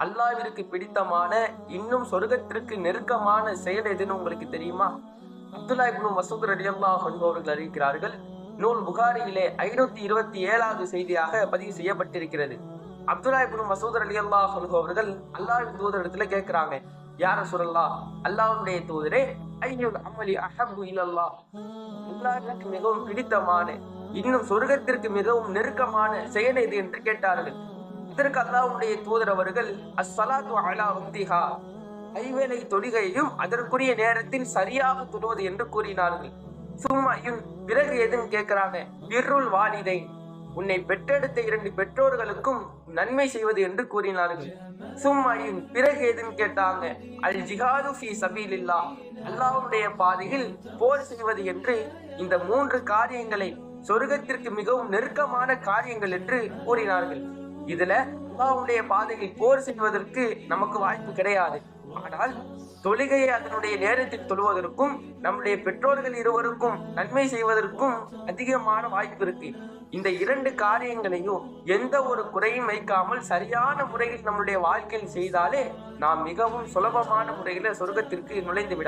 அல்லாஹ்விற்கு பிடித்தமான இன்னும் சொர்க்கத்திற்கு நெருக்கமான செயல் எதுன்னு உங்களுக்கு தெரியுமா? அப்துல்லா இப்னு மஸ்ஊத் ரலியல்லாஹு அன்ஹு அவர்கள் அறிவிக்கிறார்கள். நூல் புகாரியிலே 527வது செய்தியாக பதிவு செய்யப்பட்டிருக்கிறது. அப்துல்லா இப்னு மஸ்ஊத் ரலியல்லாஹு அன்ஹு அவர்கள் அல்லாஹ்வின் தூதரிடத்துல கேட்கிறாங்க, யா ரசூலல்லாஹ், அல்லாஹ்வுடைய தூதரே, ஐயுல் அமலி அஹப்பு இலல்லாஹ், அல்லாஹ்விற்கு மிகவும் பிடித்தமான இன்னும் சொர்க்கத்திற்கு மிகவும் நெருக்கமான செயல் எது என்று கேட்டார்கள். இதற்கு அல்லாஹ்வுடைய தூதர் அவர்கள் அஸ்ஸலாத்து அலா வக்திஹா, ஐவேளை தொழுகையும் அதற்குரிய நேரத்தில் சரியாக தொழுவது என்று கூறினார்கள். சும்மாயும் பிறகு எதுன்னு கேட்கிறாங்க, பிர்ருல் வாலிதை, உன்னை பெற்றெடுத்த 2 பெற்றோர்களுக்கும் நன்மை செய்வது என்று கூறினார்கள். சும்மாயும் பிறகு எதுன்னு கேட்டாங்க, அல் ஜிஹாது ஃபீ சபீலில்லாஹ், அல்லாஹ்வுடைய பாதையில் போர் செய்வது என்று இந்த 3 காரியங்களை சொர்க்கத்திற்கு மிகவும் நெருக்கமான காரியங்கள் என்று கூறினார்கள். இதுல அல்லாஹ்வுடைய பாதையில் போர் செய்வதற்கு நமக்கு வாய்ப்பு கிடையாது. ஆனால் தொழுகையை அதனுடைய நேரத்தில் தொழுவதற்கும் நம்முடைய பெற்றோர்கள் இருவருக்கும் நன்மை செய்வதற்கும் அதிகமான வாய்ப்பு இருக்கு. இந்த 2 காரியங்களையும் எந்த ஒரு குறையும் வைக்காமல் சரியான முறையில் நம்முடைய வாழ்க்கையில் செய்தாலே நாம் மிகவும் சுலபமான முறையில சொர்க்கத்திற்கு நுழைந்து விடலாம்.